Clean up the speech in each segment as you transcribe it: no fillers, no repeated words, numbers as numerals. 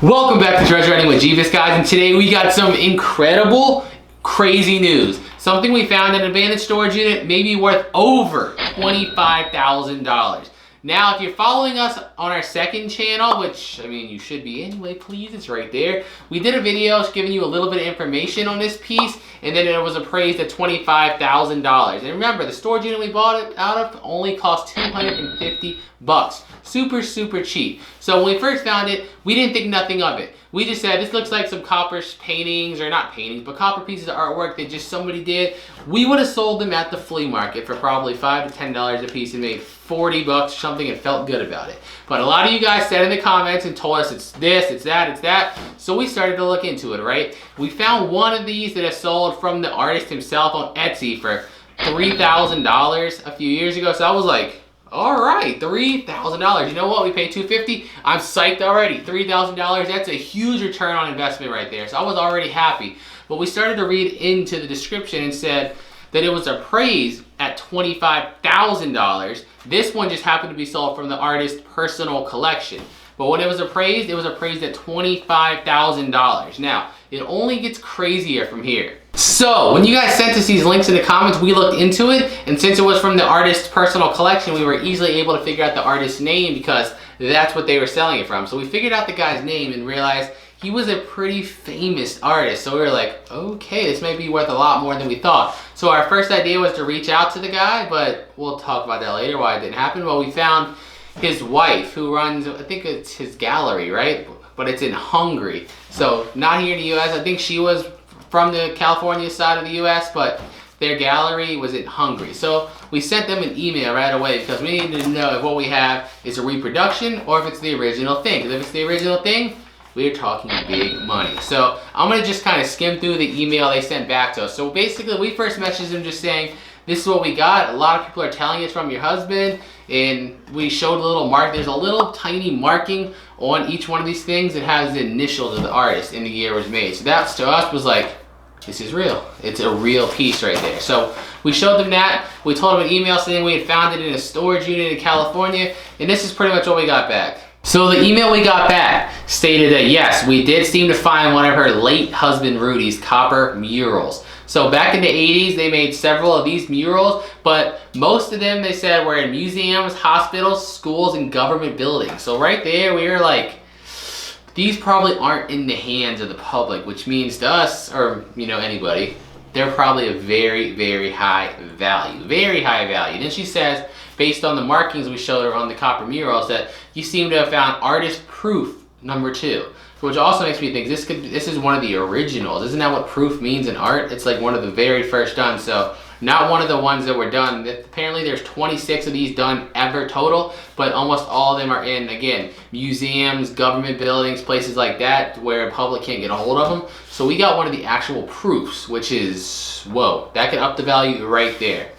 Welcome back to Treasure Hunting with Jebus, guys, and today we got some incredible, crazy news. Something we found in an abandoned storage unit may be worth over $25,000. Now, if you're following us on our second channel, which, I mean, you should be anyway, please, it's right there. We did a video giving you a little bit of information on this piece, and then it was appraised at $25,000. And remember, the storage unit we bought it out of only cost $250. Super, super cheap. So when we first found it, we didn't think nothing of it. We just said, this looks like some copper paintings, or not paintings, but copper pieces of artwork that just somebody did. We would have sold them at the flea market for probably $5 to $10 a piece and made $40 or something and felt good about it. But a lot of you guys said in the comments and told us it's this, it's that, it's that. So we started to look into it, right? We found one of these that has sold from the artist himself on Etsy for $3,000 a few years ago. So I was like, all right, $3,000. You know what? We paid $250. I'm psyched already. $3,000. That's a huge return on investment right there. So I was already happy. But we started to read into the description and said that it was appraised at $25,000. This one just happened to be sold from the artist's personal collection. But when it was appraised at $25,000. Now, it only gets crazier from here. So, when you guys sent us these links in the comments, we looked into it, and since it was from the artist's personal collection, we were easily able to figure out the artist's name because that's what they were selling it from. So we figured out the guy's name and realized he was a pretty famous artist. So we were like, okay, this may be worth a lot more than we thought. So our first idea was to reach out to the guy, but we'll talk about that later, why it didn't happen. Well, we found his wife, who runs, I think it's his gallery, right? But it's in Hungary. So not here in the US. I think she was from the California side of the US, but their gallery was in Hungary. So we sent them an email right away because we needed to know if what we have is a reproduction or if it's the original thing. Because if it's the original thing, we're talking big money. So I'm gonna just kind of skim through the email they sent back to us. So basically, we first messaged them just saying, this is what we got. A lot of people are telling us from your husband, and we showed a little mark. There's a little tiny marking on each one of these things that has the initials of the artist and the year it was made. So that to us was like, this is real. It's a real piece right there. So we showed them that. We told them an email saying we had found it in a storage unit in California, and this is pretty much what we got back. So the email we got back stated that yes, we did seem to find one of her late husband Rudy's copper murals. So back in the 80s, they made several of these murals, but most of them, they said, were in museums, hospitals, schools, and government buildings. So right there, we were like, these probably aren't in the hands of the public, which means to us, or anybody, they're probably a very, very high value. Very high value. Then she says, based on the markings we showed her on the copper murals, that you seem to have found artist proof number 2. Which also makes me think this is one of the originals. Isn't that what proof means in art? It's like one of the very first done. So not one of the ones that were done. Apparently there's 26 of these done ever total, but almost all of them are in, again, museums, government buildings, places like that where the public can't get a hold of them. So we got one of the actual proofs, which is, whoa, that could up the value right there.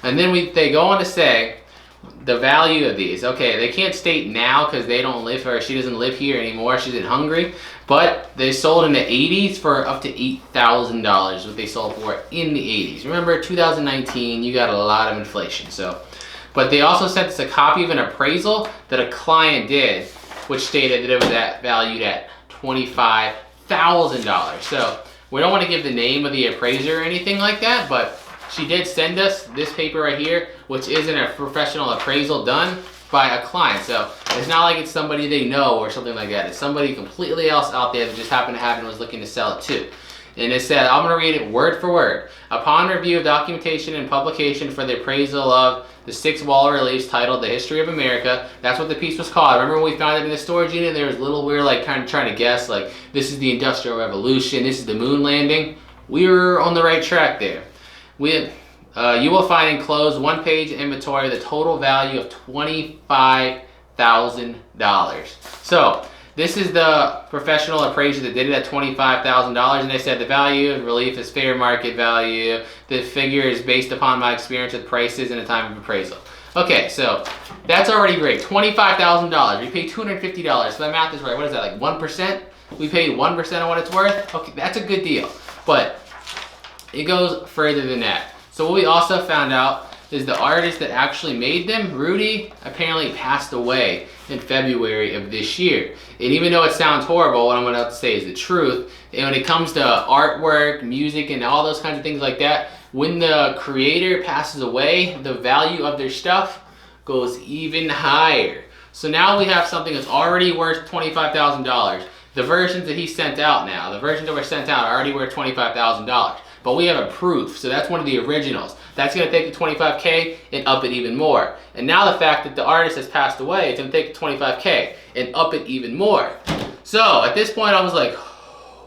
And then they go on to say, the value of these. Okay, they can't state now because they don't live, or she doesn't live here anymore. She's in Hungary. But they sold in the 80s for up to $8,000, what they sold for in the 80s. Remember, 2019, you got a lot of inflation. So, but they also sent us a copy of an appraisal that a client did, which stated that it was valued at $25,000. So we don't want to give the name of the appraiser or anything like that, but she did send us this paper right here, which isn't a professional appraisal done by a client. So it's not like it's somebody they know or something like that. It's somebody completely else out there that just happened to have it and was looking to sell it too. And it said, I'm going to read it word for word. Upon review of documentation and publication for the appraisal of the 6 wall reliefs titled The History of America, that's what the piece was called. Remember when we found it in the storage unit? There was we were like kind of trying to guess, like, this is the Industrial Revolution, this is the moon landing. We were on the right track there. You will find enclosed one-page inventory the total value of $25,000. So this is the professional appraiser that did it at $25,000, and they said the value of relief is fair market value. The figure is based upon my experience with prices and the time of appraisal. Okay, so that's already great. $25,000. We paid $250. So that math is right. What is that, like 1%? We paid 1% of what it's worth? Okay, that's a good deal. But it goes further than that. So what we also found out is the artist that actually made them, Rudy, apparently passed away in February of this year. And even though it sounds horrible, what I'm about to say is the truth. And when it comes to artwork, music, and all those kinds of things like that, when the creator passes away, the value of their stuff goes even higher. So now we have something that's already worth $25,000. The versions that he sent out now, the versions that were sent out are already worth $25,000. But we have a proof, so that's one of the originals. That's gonna take the 25K and up it even more. And now the fact that the artist has passed away, it's gonna take the 25K and up it even more. So at this point I was like,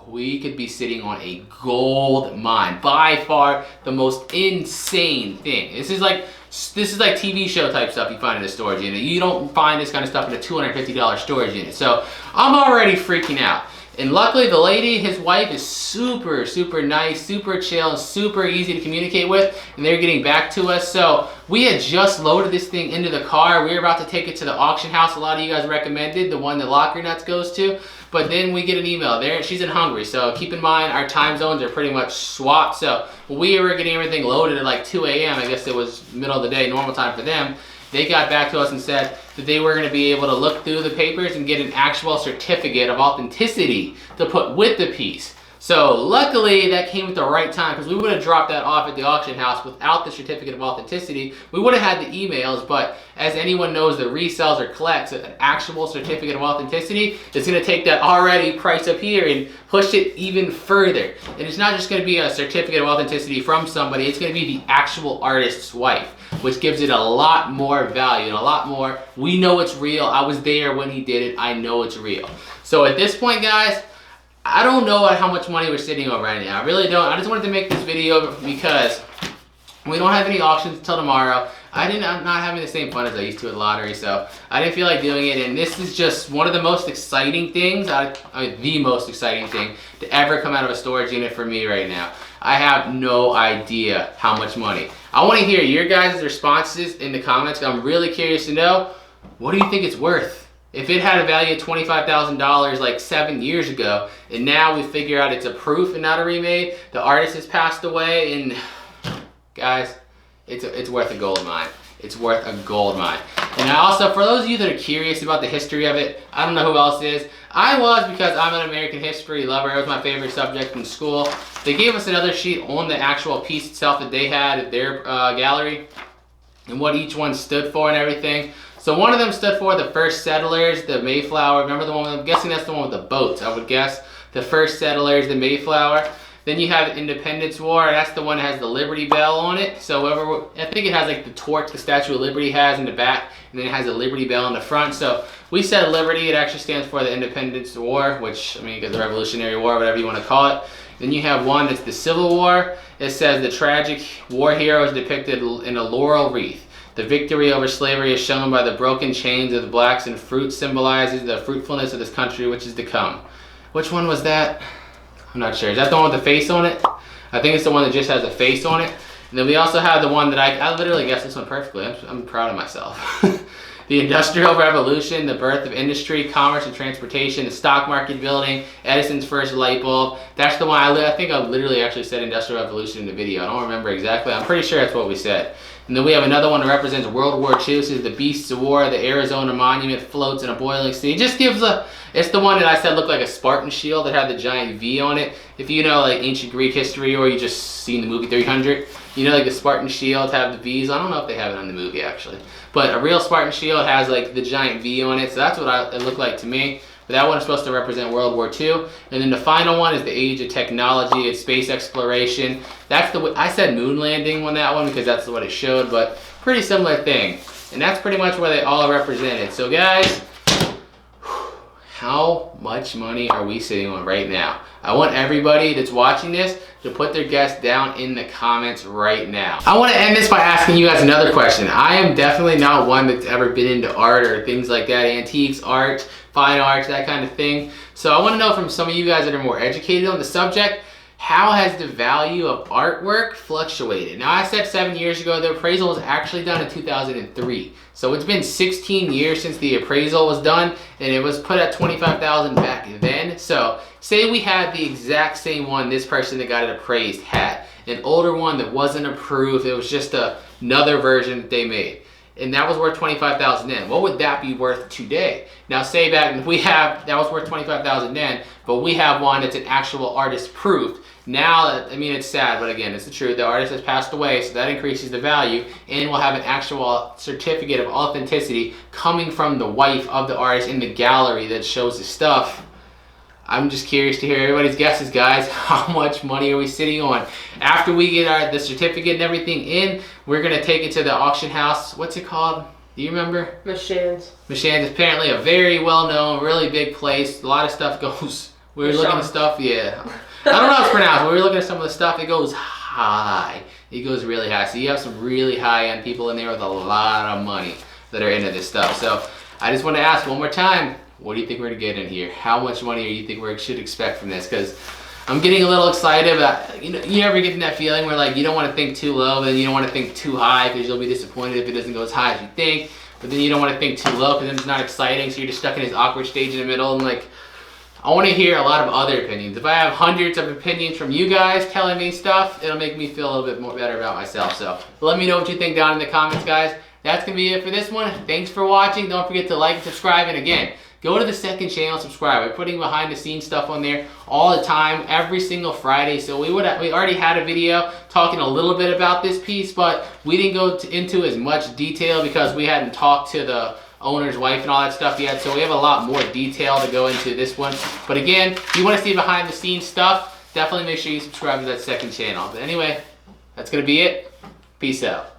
we could be sitting on a gold mine. By far the most insane thing. This is like TV show type stuff you find in a storage unit. You don't find this kind of stuff in a $250 storage unit. So I'm already freaking out. And luckily the lady, his wife, is super, super nice, super chill, and super easy to communicate with. And they're getting back to us. So we had just loaded this thing into the car. We were about to take it to the auction house a lot of you guys recommended, the one that Locker Nuts goes to. But then we get an email there. She's in Hungary, so keep in mind our time zones are pretty much swapped. So we were getting everything loaded at like 2 a.m. I guess it was middle of the day, normal time for them. They got back to us and said that they were going to be able to look through the papers and get an actual certificate of authenticity to put with the piece. So luckily that came at the right time, because we would have dropped that off at the auction house without the certificate of authenticity. We would have had the emails, but as anyone knows that resells or collects, an actual certificate of authenticity is going to take that already price up here and push it even further. And it's not just going to be a certificate of authenticity from somebody, it's going to be the actual artist's wife, which gives it a lot more value and a lot more, we know it's real. I was there when he did it. I know it's real. So at this point, guys, I don't know how much money we're sitting on right now. I really don't. I just wanted to make this video because we don't have any auctions until tomorrow. I'm not having the same fun as I used to at lottery, so I didn't feel like doing it. And this is just one of the most exciting things, the most exciting thing to ever come out of a storage unit for me right now. I have no idea how much money. I want to hear your guys' responses in the comments. I'm really curious to know, what do you think it's worth? If it had a value of $25,000 like 7 years ago, and now we figure out it's a proof and not a remade, the artist has passed away, and guys, it's worth a gold mine. It's worth a gold mine. And I also, for those of you that are curious about the history of it, I don't know who else is. I was, because I'm an American history lover. It was my favorite subject in school. They gave us another sheet on the actual piece itself that they had at their gallery, and what each one stood for and everything. So one of them stood for the first settlers, the Mayflower. Remember the one, I'm guessing that's the one with the boats, I would guess. The first settlers, the Mayflower. Then you have Independence War, that's the one that has the Liberty Bell on it. So I think it has like the torch the Statue of Liberty has in the back, and then it has a Liberty Bell in the front. So we said Liberty, it actually stands for the Independence War, which, I mean, because the Revolutionary War, whatever you want to call it. Then you have one that's the Civil War. It says the tragic war heroes depicted in a laurel wreath. The victory over slavery is shown by the broken chains of the blacks, and fruit symbolizes the fruitfulness of this country which is to come. Which one was that? I'm not sure. Is that the one with the face on it? I think it's the one that just has a face on it. And then we also have the one that I literally guessed this one perfectly. I'm proud of myself. The Industrial Revolution, the birth of industry, commerce and transportation, the stock market building, Edison's first light bulb. That's the one, I think I literally actually said Industrial Revolution in the video. I don't remember exactly. I'm pretty sure that's what we said. And then we have another one that represents World War II. This is the Beasts of War. The Arizona Monument floats in a boiling sea. It just gives it's the one that I said looked like a Spartan shield that had the giant V on it. If you know like ancient Greek history, or you just seen the movie 300, you know like the Spartan shield have the V's. I don't know if they have it on the movie actually. But a real Spartan shield has like the giant V on it. So that's what it looked like to me. But that one is supposed to represent World War II. And then the final one is the age of technology. It's space exploration. That's I said moon landing on that one because that's what it showed, but pretty similar thing. And that's pretty much where they all represented. So guys, how much money are we sitting on right now? I want everybody that's watching this to put their guess down in the comments right now. I want to end this by asking you guys another question. I am definitely not one that's ever been into art or things like that, antiques, art, fine arts, that kind of thing. So I want to know from some of you guys that are more educated on the subject, how has the value of artwork fluctuated? Now I said 7 years ago, the appraisal was actually done in 2003. So it's been 16 years since the appraisal was done, and it was put at $25,000 back then. So say we had the exact same one this person that got it appraised had. An older one that wasn't approved, it was just a another version that they made. And that was worth 25,000 then. What would that be worth today? Now say back, we have, that was worth 25,000 then, but we have one that's an actual artist proof. Now, I mean, it's sad, but again, it's the truth. The artist has passed away, so that increases the value, and we'll have an actual certificate of authenticity coming from the wife of the artist in the gallery that shows the stuff. I'm just curious to hear everybody's guesses, guys. How much money are we sitting on? After we get the certificate and everything in, we're gonna take it to the auction house. What's it called? Do you remember? Machans. Machans is apparently a very well-known, really big place. A lot of stuff goes. We were looking at stuff, yeah. I don't know how it's pronounced, but we were looking at some of the stuff. It goes high. It goes really high. So you have some really high-end people in there with a lot of money that are into this stuff. So I just want to ask one more time. What do you think we're gonna get in here? How much money do you think we should expect from this? Because I'm getting a little excited about, you know, you ever get that feeling where like you don't want to think too low, but then you don't want to think too high because you'll be disappointed if it doesn't go as high as you think. But then you don't want to think too low because then it's not exciting, so you're just stuck in this awkward stage in the middle. And like, I want to hear a lot of other opinions. If I have hundreds of opinions from you guys telling me stuff, it'll make me feel a little bit more better about myself. So let me know what you think down in the comments, guys. That's gonna be it for this one. Thanks for watching. Don't forget to like and subscribe, and again, go to the second channel, subscribe. We're putting behind the scenes stuff on there all the time, every single Friday. So we already had a video talking a little bit about this piece, but we didn't go into as much detail because we hadn't talked to the owner's wife and all that stuff yet. So we have a lot more detail to go into this one. But again, if you want to see behind the scenes stuff, definitely make sure you subscribe to that second channel. But anyway, that's gonna be it. Peace out.